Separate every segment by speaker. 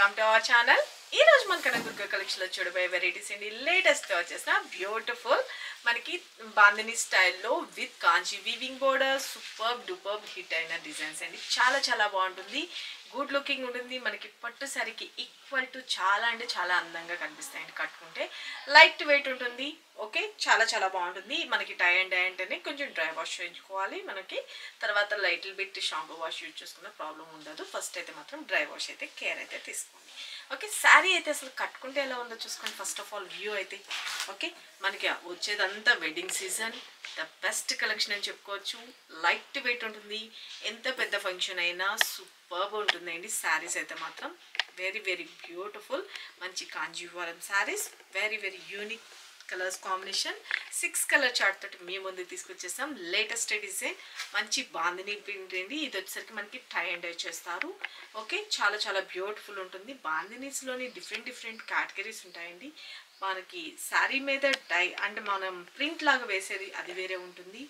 Speaker 1: Welcome to our channel. ఈ రోజు మన కనకదుర్గ కలెక్షన్ లో చూడబోయే వెరైటీస్ అండి. లేటెస్ట్ వచ్చేసిన బ్యూటిఫుల్ మనకి బాందిని స్టైల్లో with Kanchi weaving border super duper hit అయిన డిజైన్స్ అండి. చాలా చాలా బాగుంటుంది, గుడ్ లుకింగ్ ఉంటుంది. మనకి పట్టు సారీకి ఈక్వల్ టు చాలా అంటే చాలా అందంగా కనిపిస్తాయండి. కట్టుకుంటే లైట్ వెయిట్ ఉంటుంది. ఓకే, చాలా చాలా బాగుంటుంది. మనకి టై అండ్ డై అంటేనే కొంచెం డ్రై వాష్ చేయించుకోవాలి. మనకి తర్వాత లైట్లు పెట్టి షాంపూ వాష్ యూజ్ చేసుకున్న ప్రాబ్లం ఉండదు. ఫస్ట్ అయితే మాత్రం డ్రై వాష్ అయితే కేర్ అయితే తీసుకోండి. ఓకే, శారీ అయితే అసలు కట్టుకుంటే ఎలా ఉందో చూసుకోండి. ఫస్ట్ ఆఫ్ ఆల్ వ్యూ అయితే ఓకే, మనకి వచ్చేదంతా wedding season, the best collection అని చెప్పుకోవచ్చు. లైట్ వెయిట్ ఉంటుంది. ఎంత పెద్ద ఫంక్షన్ అయినా సూపర్బ్ ఉంటుందండి. శారీస్ అయితే మాత్రం వెరీ వెరీ బ్యూటిఫుల్. మంచి Kanjeevaram sarees, very very unique colours combination. 6 colour chart తోటి మీ ముందు తీసుకొచ్చేసాం. లేటెస్ట్ డిజైన్ మంచి బాందిని ప్రింట్ అండి. ఇది వచ్చేసరికి మనకి టై అండ్ డై చేస్తారు. ఓకే, చాలా చాలా బ్యూటిఫుల్ ఉంటుంది. బాందినీస్లోని డిఫరెంట్ డిఫరెంట్ కేటగిరీస్ ఉంటాయండి. మనకి శారీ మీద డై అంటే మనం ప్రింట్ లాగా వేసేది అది వేరే ఉంటుంది.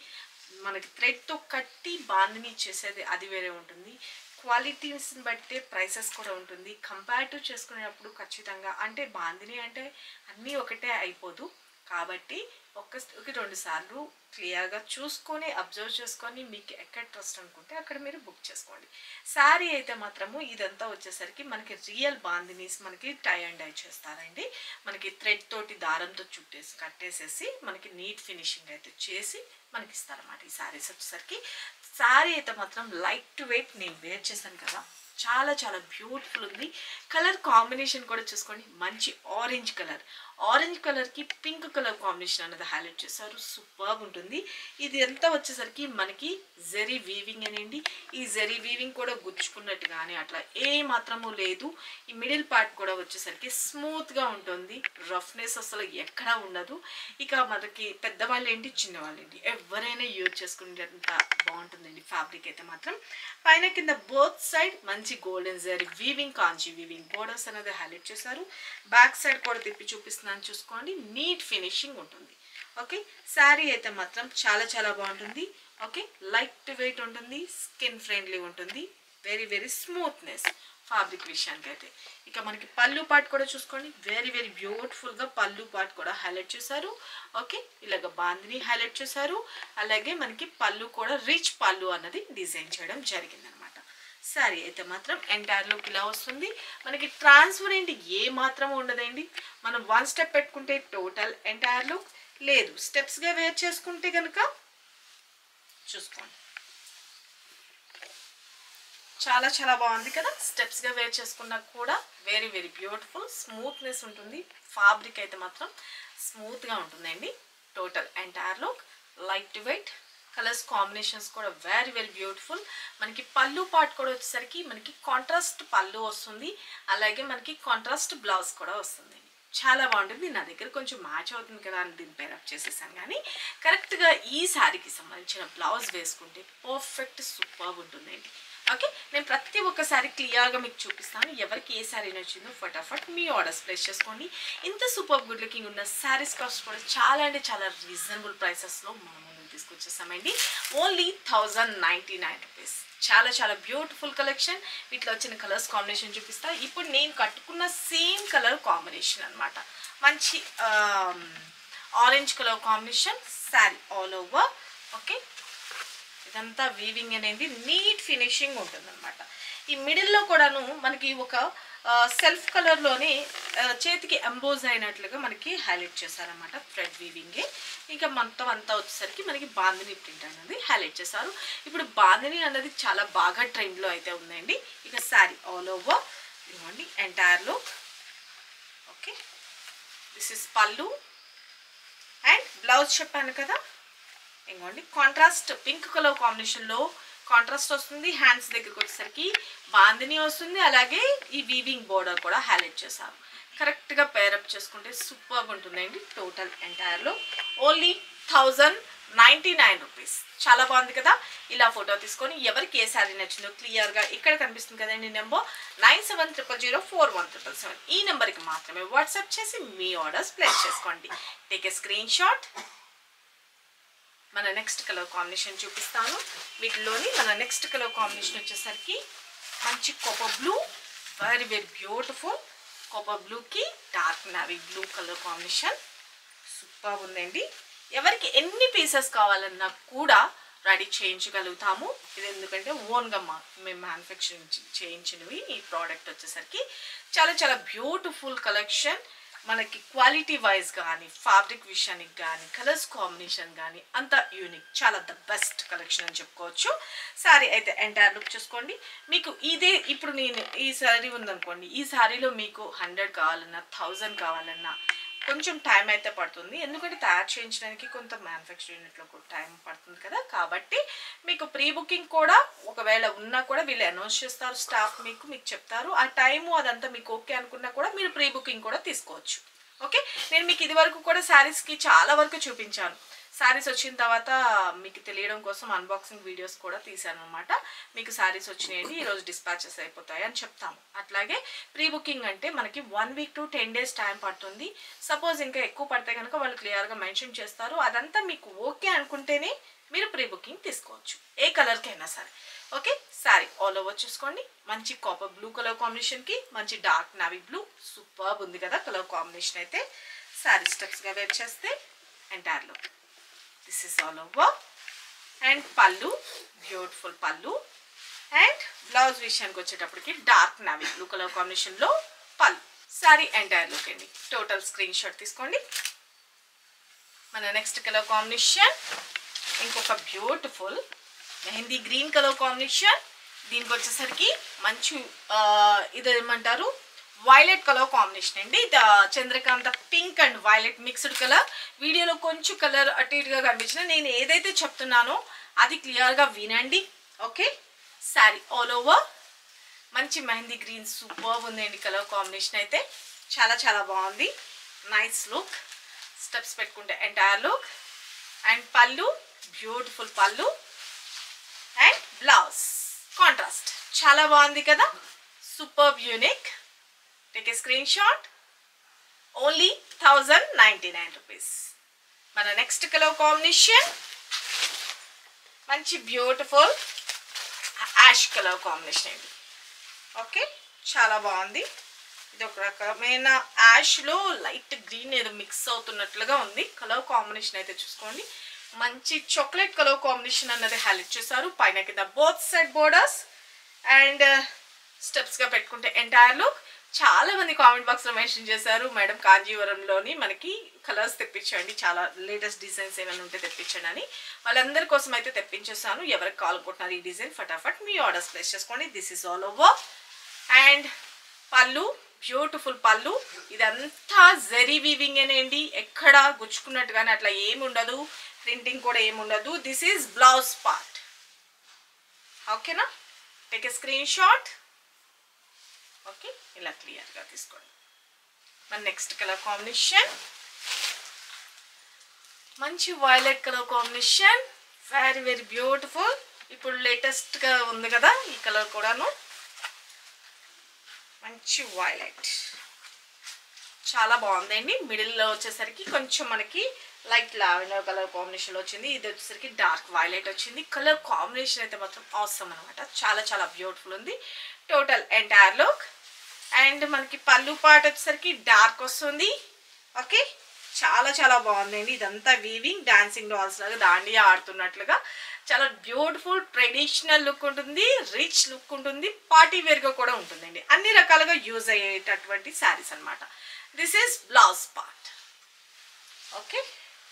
Speaker 1: మనకి థ్రెడ్తో కట్టి బాందిని చేసేది అది వేరే ఉంటుంది. క్వాలిటీస్ని బట్టే ప్రైసెస్ కూడా ఉంటుంది. కంపేరిటివ్ చేసుకునేటప్పుడు ఖచ్చితంగా అంటే బాందిని అంటే అన్నీ ఒకటే అయిపోదు కాబట్టి ఒకటి 2 సార్లు క్లియర్గా చూసుకొని అబ్జర్వ్ చేసుకొని మీకు ఎక్కడ ట్రస్ట్ అనుకుంటే అక్కడ మీరు బుక్ చేసుకోండి. శారీ అయితే మాత్రము ఇదంతా వచ్చేసరికి మనకి రియల్ బాందినీస్ మనకి టై అండ్ డై చేస్తారండి. మనకి థ్రెడ్ తోటి దారంతో చుట్టేసి కట్టేసేసి మనకి నీట్ ఫినిషింగ్ అయితే చేసి మనకి ఇస్తారన్నమాట. ఈ శారీస్ వచ్చేసరికి శారీ అయితే మాత్రం లైట్ వెయిట్, నేను వేర్ చేశాను కదా, చాలా చాలా బ్యూటిఫుల్ ఉంది. కలర్ కాంబినేషన్ కూడా చూసుకోండి. మంచి ఆరెంజ్ కలర్, ఆరెంజ్ కలర్కి పింక్ కలర్ కాంబినేషన్ అనేది హైలైట్ చేశారు. సూపర్బ్ ఉంటుంది. ఇది ఎంత వచ్చేసరికి మనకి జరీ వీవింగ్ అనండి. ఈ జరీ వీవింగ్ కూడా గుచ్చుకున్నట్టు కానీ అట్లా ఏ మాత్రము లేదు. ఈ మిడిల్ పార్ట్ కూడా వచ్చేసరికి స్మూత్గా ఉంటుంది. రఫ్నెస్ అసలు ఎక్కడా ఉండదు. ఇక మనకి పెద్దవాళ్ళు ఏంటి చిన్నవాళ్ళు ఏంటి ఎవరైనా యూజ్ చేసుకునేంత బాగుంటుందండి. ఫ్యాబ్రిక్ అయితే మాత్రం పైన కింద బోత్ సైడ్ మంచి గోల్డెన్ జరీ వీవింగ్ కాంచి వీవింగ్ బోర్డర్స్ అనేది హైలైట్ చేశారు. బ్యాక్ సైడ్ కూడా తిప్పి చూపిస్తున్నాను చూసుకోండి. నీట్ ఫినిషింగ్ ఉంటుంది. ఓకే, శారీ అయితే మాత్రం చాలా చాలా బాగుంటుంది. ఓకే, లైట్ వెయిట్ ఉంటుంది, స్కిన్ ఫ్రెండ్లీ ఉంటుంది, వెరీ వెరీ స్మూత్నెస్ ఫ్యాబ్రిక్ విషయానికి అయితే. ఇక మనకి పళ్ళు పార్ట్ కూడా చూసుకోండి. వెరీ వెరీ బ్యూటిఫుల్గా పళ్ళు పార్ట్ కూడా హైలైట్ చేశారు. ఓకే, ఇలాగ బాందిని హైలైట్ చేశారు. అలాగే మనకి పళ్ళు కూడా రిచ్ పళ్ళు అన్నది డిజైన్ చేయడం జరిగిందనమాట. శారీ అయితే మాత్రం ఎంటైర్ లుక్ ఇలా వస్తుంది. మనకి ట్రాన్స్పరెంట్ ఏ మాత్రం ఉండదండి. మనం 1 స్టెప్ పెట్టుకుంటే టోటల్ ఎంటైర్ లుక్, లేదు స్టెప్స్గా వేర్ చేసుకుంటే కనుక చూసుకోండి. చాలా చాలా బాగుంది కదా. స్టెప్స్గా వేర్ చేసుకున్నా కూడా వెరీ వెరీ బ్యూటిఫుల్ స్మూత్నెస్ ఉంటుంది. ఫ్యాబ్రిక్ అయితే మాత్రం స్మూత్గా ఉంటుందండి. Total entire look light weight, colours combinations కూడా వెరీ వెరీ బ్యూటిఫుల్. మనకి పళ్ళు పార్ట్ కూడా వచ్చేసరికి మనకి కాంట్రాస్ట్ పళ్ళు వస్తుంది. అలాగే మనకి కాంట్రాస్ట్ బ్లౌజ్ కూడా వస్తుంది. చాలా బాగుంటుంది. నా దగ్గర కొంచెం మ్యాచ్ అవుతుంది కదా అని దీన్ని పేరప్ చేసేసాను. కానీ కరెక్ట్గా ఈ శారీకి సంబంధించిన బ్లౌజ్ వేసుకుంటే పర్ఫెక్ట్ సూపర్బ్ ఉంటుందండి. ఓకే, నేను ప్రతి ఒక్కసారి క్లియర్గా మీకు చూపిస్తాను. ఎవరికి ఏ శారీ నచ్చిందో ఫటాఫట్ మీ ఆర్డర్స్ ప్లేస్ చేసుకోండి. ఇంత సూపర్ గుడ్ లుకింగ్ ఉన్న శారీస్ కాస్ట్ కూడా చాలా అంటే చాలా రీజనబుల్ ప్రైసెస్లో మనం ముందుకు తీసుకొచ్చేసామండి. Only 1099 rupees. చాలా చాలా బ్యూటిఫుల్ కలెక్షన్. వీటిలో వచ్చిన కలర్స్ కాంబినేషన్ చూపిస్తా. ఇప్పుడు నేను కట్టుకున్న సేమ్ కలర్ కాంబినేషన్ అనమాట. మంచి orange colour combination sari all over. Okay, ఇదంతా వీవింగ్ అనేది నీట్ ఫినిషింగ్ ఉంటుంది అనమాట. ఈ మిడిల్లో కూడాను మనకి ఒక సెల్ఫ్ కలర్లోనే చేతికి ఎంబోజ్ అయినట్లుగా మనకి హైలైట్ చేశారనమాట. థ్రెడ్ వీవింగే. ఇంకా మొత్తం అంతా వచ్చేసరికి మనకి బాందిని ప్రింట్ అనేది హైలైట్ చేశారు. ఇప్పుడు బాందిని అనేది చాలా బాగా ట్రెండ్లో అయితే ఉందండి. ఇక శారీ ఆల్ ఓవర్ ఇవ్వండి entire look. Okay, this is పళ్ళు అండ్ బ్లౌజ్ చెప్పాను కదా. ఇంకోండి కాంట్రాస్ట్ పింక్ కలర్ కాంబినేషన్లో కాంట్రాస్ట్ వస్తుంది. హ్యాండ్స్ దగ్గరికి వచ్చేసరికి బాందిని వస్తుంది. అలాగే ఈ వీవింగ్ బోర్డర్ కూడా హైలైట్ చేశారు. కరెక్ట్గా పేరప్ చేసుకుంటే సూపర్గా ఉంటుందండి. టోటల్ ఎంటైర్లో ఓన్లీ 1099 రూపీస్. చాలా బాగుంది కదా. ఇలా ఫోటో తీసుకొని ఎవరికి ఏ శారీ నచ్చిందో క్లియర్గా ఇక్కడ కనిపిస్తుంది కదండి నెంబర్ 9700041777. ఈ నెంబర్కి మాత్రమే వాట్సాప్ చేసి మీ ఆర్డర్స్ ప్లేస్ చేసుకోండి. Take a screenshot. మన నెక్స్ట్ కలర్ కాంబినేషన్ చూపిస్తాను. వీటిలోని మన నెక్స్ట్ కలర్ కాంబినేషన్ వచ్చేసరికి మంచి copper blue very very beautiful copper బ్లూకి dark navy blue colour combination super ఉందండి. ఎవరికి ఎన్ని పీసెస్ కావాలన్నా కూడా రెడీ చేయించగలుగుతాము. ఇది ఎందుకంటే ఓన్గా మేము మ్యానుఫ్యాక్చరింగ్ చేయించినవి. ఈ ప్రోడక్ట్ వచ్చేసరికి చాలా చాలా బ్యూటిఫుల్ కలెక్షన్. మనకి క్వాలిటీ వైజ్ కానీ ఫ్యాబ్రిక్ విషయానికి కానీ కలర్స్ కాంబినేషన్ కానీ అంత యూనిక్, చాలా ద బెస్ట్ కలెక్షన్ అని చెప్పుకోవచ్చు. శారీ అయితే ఎంటైర్ లుక్ చూసుకోండి. మీకు ఇదే ఇప్పుడు నేను ఈ శారీ ఉందనుకోండి, ఈ శారీలో మీకు 100 కావాలన్నా 1000 కావాలన్నా కొంచెం టైం అయితే పడుతుంది. ఎందుకంటే తయారు చేయించడానికి కొంత మ్యానుఫ్యాక్చర్ యూనిట్లో కూడా టైం పడుతుంది కదా. కాబట్టి మీకు ప్రీ బుకింగ్ కూడా ఒకవేళ ఉన్నా కూడా వీళ్ళు అనౌన్స్ చేస్తారు, స్టాఫ్ మీకు చెప్తారు. ఆ టైము అదంతా మీకు ఓకే అనుకున్నా కూడా మీరు ప్రీ బుకింగ్ కూడా తీసుకోవచ్చు. ఓకే, నేను మీకు ఇది వరకు కూడా శారీస్కి చాలా వరకు చూపించాను. శారీస్ వచ్చిన తర్వాత మీకు తెలియడం కోసం అన్బాక్సింగ్ వీడియోస్ కూడా తీసాను అనమాట. మీకు శారీస్ వచ్చినాయండి, ఈరోజు డిస్పాచెస్ అయిపోతాయి అని చెప్తాము. అట్లాగే ప్రీ బుకింగ్ అంటే మనకి 1 వీక్ to 10 days టైం పడుతుంది. సపోజ్ ఇంకా ఎక్కువ పడితే కనుక వాళ్ళు క్లియర్గా మెన్షన్ చేస్తారు. అదంతా మీకు ఓకే అనుకుంటేనే మీరు ప్రీ బుకింగ్ తీసుకోవచ్చు, ఏ కలర్కి అయినా సరే. ఓకే, శారీ ఆల్ ఓవర్ చూసుకోండి. మంచి కాపర్ బ్లూ కలర్ కాంబినేషన్కి మంచి డార్క్ నావీ బ్లూ సూపర్ ఉంది కదా కలర్ కాంబినేషన్. అయితే శారీ స్టెప్స్గా వేర్ చేస్తే ఎంటైర్లో this is all over and pallu, beautiful pallu and blouse విషయానికి వచ్చేటప్పటికి dark navy blue colour combination లో పల్లు. సారీ ఎంటైర్ లుక్ అండి. టోటల్ స్క్రీన్ షాట్ తీసుకోండి. మన నెక్స్ట్ కలర్ కాంబినేషన్ ఇంకొక beautiful mehndi green colour combination. దీనికి వచ్చేసరికి మంచి ఇది ఏమంటారు వైలెట్ కలర్ కాంబినేషన్ అండి. Chandrakanta pink and violet mixed colour. వీడియోలో కొంచెం కలర్ అటు ఇటుగా కనిపించిన, నేను ఏదైతే చెప్తున్నానో అది క్లియర్గా వినండి. ఓకే, శారీ ఆల్ ఓవర్ మంచి మెహందీ గ్రీన్ సూపర్ ఉందండి కలర్ కాంబినేషన్. అయితే చాలా చాలా బాగుంది, నైస్ లుక్. స్టెప్స్ పెట్టుకుంటే ఎంటైర్ లుక్ అండ్ పళ్ళు బ్యూటిఫుల్ పళ్ళు అండ్ బ్లౌజ్ కాంట్రాస్ట్ చాలా బాగుంది కదా, super unique. Take a screenshot. Only 1099 rupees. మన నెక్స్ట్ కలర్ కాంబినేషన్ మంచి బ్యూటిఫుల్ యాష్ కలర్ కాంబినేషన్ అండి. ఓకే, చాలా బాగుంది. ఇది ఒక రకమైన యాష్లో లైట్ గ్రీన్ ఏదో మిక్స్ అవుతున్నట్లుగా ఉంది. కలర్ కాంబినేషన్ అయితే చూసుకోండి. మంచి చాక్లెట్ కలర్ కాంబినేషన్ అన్నది హైలైట్ చేశారు. పైన కింద బోత్ సైడ్ బోర్డర్స్ అండ్ స్టెప్స్గా పెట్టుకుంటే ఎంటైర్ లుక్. చాలా మంది కామెంట్ బాక్స్లో మెన్షన్ చేశారు, మేడం కాంజీవరంలోని మనకి కలర్స్ తెప్పించండి, చాలా లేటెస్ట్ డిజైన్స్ ఏమైనా ఉంటే తెప్పించండి అని. వాళ్ళందరి కోసం అయితే తెప్పించేసాను. ఎవరికి కాల్ కొట్టినారు ఈ డిజైన్ ఫటాఫట్ మీ ఆర్డర్స్ ప్లేస్ చేసుకోండి. This is all over and పళ్ళు బ్యూటిఫుల్ పళ్ళు. ఇదంతా జరీ వీవింగ్ అనేండి, ఎక్కడ గుచ్చుకున్నట్టుగానే అట్లా ఏముండదు, ప్రింటింగ్ కూడా ఏముండదు. This is blouse part. ఓకేనా, take a screenshot. Okay, ఇలా క్లియర్గా తీసుకోండి. మన నెక్స్ట్ కలర్ కాంబినేషన్ మంచి violet colour combination, very very beautiful. ఇప్పుడు లేటెస్ట్గా ఉంది కదా ఈ కలర్ కూడాను, మంచి వైలెట్ చాలా బాగుందండి. మిడిల్లో వచ్చేసరికి కొంచెం మనకి లైట్ లావెండర్ కలర్ కాంబినేషన్లో వచ్చింది. ఇది వచ్చేసరికి డార్క్ వైలెట్ వచ్చింది. కలర్ కాంబినేషన్ అయితే మాత్రం ఆసమ్ అనమాట, చాలా చాలా బ్యూటిఫుల్ ఉంది. టోటల్ ఎంటైర్ లుక్ అండ్ మనకి పళ్ళు పార్ట్ వచ్చేసరికి డార్క్ వస్తుంది. ఓకే, చాలా చాలా బాగుందండి. ఇదంతా వీవింగ్ డాన్సింగ్ డాల్స్ లాగా దాండియా ఆడుతున్నట్లుగా చాలా బ్యూటిఫుల్ ట్రెడిషనల్ లుక్ ఉంటుంది, రిచ్ లుక్ ఉంటుంది, పార్టీ వేర్గా కూడా ఉంటుందండి. అన్ని రకాలుగా యూజ్ అయ్యేటటువంటి శారీస్ అనమాట. This is blouse part. Okay,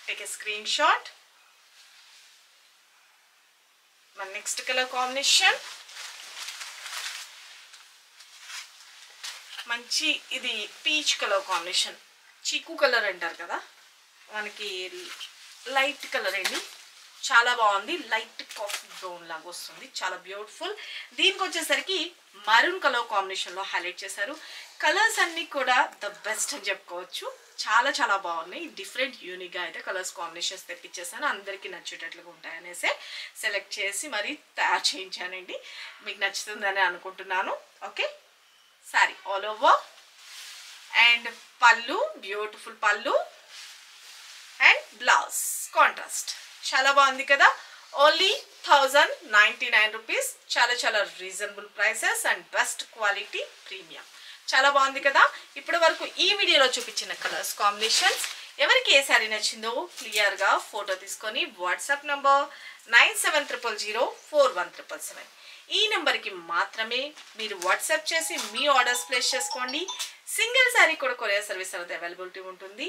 Speaker 1: take a screenshot. మన నెక్స్ట్ కలర్ కాంబినేషన్ మంచి ఇది పీచ్ కలర్ కాంబినేషన్, చీకు కలర్ అంటారు కదా మనకి, లైట్ కలర్ అండి, చాలా బాగుంది. లైట్ కాఫీ బ్రౌన్ లాగా వస్తుంది, చాలా బ్యూటిఫుల్. దీనికి వచ్చేసరికి మరూన్ కలర్ కాంబినేషన్లో హైలైట్ చేశారు. కలర్స్ అన్నీ కూడా ద బెస్ట్ అని చెప్పుకోవచ్చు, చాలా చాలా బాగున్నాయి. డిఫరెంట్ యూనిక్గా అయితే కలర్స్ కాంబినేషన్స్ తెప్పించేసాను, అందరికీ నచ్చేటట్లుగా ఉంటాయనేసి సెలెక్ట్ చేసి మరి తయారు చేయించానండి. మీకు నచ్చుతుందని అనుకుంటున్నాను. Okay, sorry all over and పళ్ళు బ్యూటిఫుల్ పళ్ళు అండ్ బ్లౌజ్ కాంట్రాస్ట్ చాలా బాగుంది కదా. Only 1099 rupees. చాలా చాలా reasonable prices and best quality premium. చాలా బాగుంది కదా. ఇప్పటి వరకు ఈ వీడియోలో చూపించిన కలర్స్ కాంబినేషన్స్ ఎవరికి ఏ శారీ నచ్చిందో క్లియర్గా ఫోటో తీసుకొని వాట్సాప్ నంబర్ 9700041777 ఈ నెంబర్కి మాత్రమే మీరు వాట్సాప్ చేసి మీ ఆర్డర్స్ ప్లేస్ చేసుకోండి. సింగిల్ శారీ కూడా కొరియర్ సర్వీస్ అనేది అవైలబిలిటీ ఉంటుంది.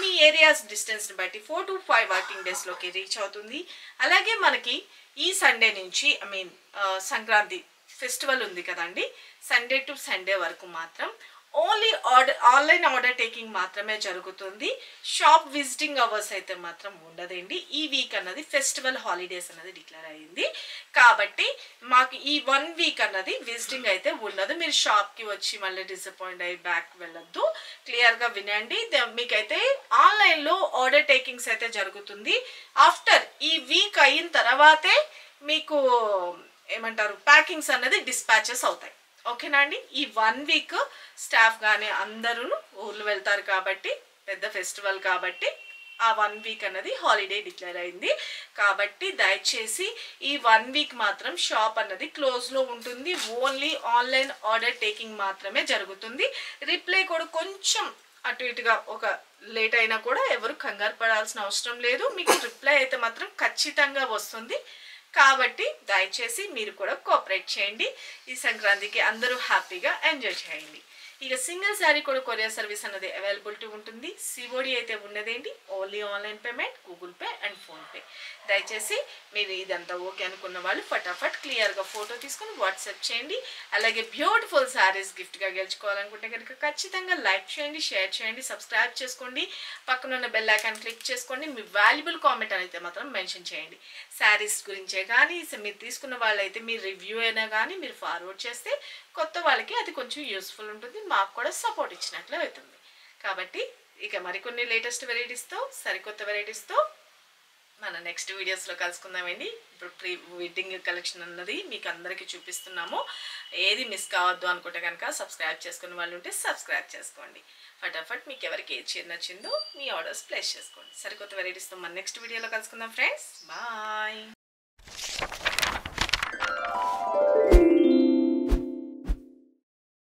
Speaker 1: మీ ఏరియాస్ డిస్టెన్స్ని బట్టి 4 to 5 వర్కింగ్ డేస్లోకి రీచ్ అవుతుంది. అలాగే మనకి ఈ సండే నుంచి సంక్రాంతి ఫెస్టివల్ ఉంది కదండి, సండే టు సండే వరకు మాత్రం ఓన్లీ ఆన్లైన్ ఆర్డర్ టేకింగ్ మాత్రమే జరుగుతుంది. షాప్ విజిటింగ్ అవర్స్ అయితే మాత్రం ఉండదండి. ఈ వీక్ అన్నది ఫెస్టివల్ హాలిడేస్ అన్నది డిక్లేర్ అయ్యింది కాబట్టి మాకు ఈ 1 వీక్ అన్నది విజిటింగ్ అయితే ఉండదు. మీరు షాప్కి వచ్చి మళ్ళీ డిసప్పాయింట్ అయ్యి బ్యాక్ వెళ్ళొద్దు. క్లియర్గా వినండి. మీకైతే ఆన్లైన్లో ఆర్డర్ టేకింగ్స్ అయితే జరుగుతుంది. ఆఫ్టర్ ఈ వీక్ అయిన తర్వాతే మీకు ఏమంటారు ప్యాకింగ్స్ అన్నది డిస్పాచెస్ అవుతాయి. ఓకేనా అండి. ఈ 1 వీక్ స్టాఫ్ కానీ అందరూ ఊర్లు వెళ్తారు కాబట్టి పెద్ద ఫెస్టివల్ కాబట్టి ఆ 1 వీక్ అన్నది హాలిడే డిక్లేర్ అయింది కాబట్టి దయచేసి ఈ 1 వీక్ మాత్రం షాప్ అన్నది క్లోజ్లో ఉంటుంది. ఓన్లీ ఆన్లైన్ ఆర్డర్ టేకింగ్ మాత్రమే జరుగుతుంది. రిప్లై కూడా కొంచెం అటు ఇటుగా ఒక లేట్ అయినా కూడా ఎవరు కంగారు పడాల్సిన అవసరం లేదు. మీకు రిప్లై అయితే మాత్రం ఖచ్చితంగా వస్తుంది కాబట్టి దయచేసి మీరు కూడా కోఆపరేట్ చేయండి. ఈ సంక్రాంతికి అందరూ హ్యాపీగా ఎంజాయ్ చేయండి. ఇక సింగిల్ శారీ కూడా కొరియర్ సర్వీస్ అన్నది అవైలబిలిటీ ఉంటుంది. సిఓడి అయితే ఉన్నదేంటి, only online payment, Google Pay and PhonePe. దయచేసి మీరు ఇదంతా ఓకే అనుకున్న వాళ్ళు ఫటాఫట్ క్లియర్గా ఫోటో తీసుకొని వాట్సాప్ చేయండి. అలాగే బ్యూటిఫుల్ శారీస్ గిఫ్ట్గా గెలుచుకోవాలనుకుంటే కనుక ఖచ్చితంగా లైక్ చేయండి, షేర్ చేయండి, సబ్స్క్రైబ్ చేసుకోండి, పక్కనున్న బెల్ ఐకాన్ క్లిక్ చేసుకోండి. మీ వాల్యుబుల్ కామెంట్ అయితే మాత్రం మెన్షన్ చేయండి. శారీస్ గురించే కానీ మీరు తీసుకున్న వాళ్ళైతే మీ రివ్యూ అయినా కానీ మీరు ఫార్వర్డ్ చేస్తే కొత్త వాళ్ళకి అది కొంచెం యూస్ఫుల్ ఉంటుంది, మాకు కూడా సపోర్ట్ ఇచ్చినట్లు అవుతుంది. కాబట్టి ఇక మరికొన్ని లేటెస్ట్ వెరైటీస్తో సరికొత్త వెరైటీస్తో మన నెక్స్ట్ వీడియోస్లో కలుసుకుందామండి. ఇప్పుడు ప్రీ వెడ్డింగ్ కలెక్షన్ అన్నది మీకు అందరికీ చూపిస్తున్నాము. ఏది మిస్ కావద్దు అనుకుంటే కనుక సబ్స్క్రైబ్ చేసుకునే వాళ్ళు ఉంటే సబ్స్క్రైబ్ చేసుకోండి. ఫటాఫట్ మీకు ఎవరికి ఏ చీర నచ్చిందో మీ ఆర్డర్స్ ప్లేస్ చేసుకోండి. సరికొత్త వెరైటీస్తో మన నెక్స్ట్ వీడియోలో కలుసుకుందాం ఫ్రెండ్స్. బాయ్.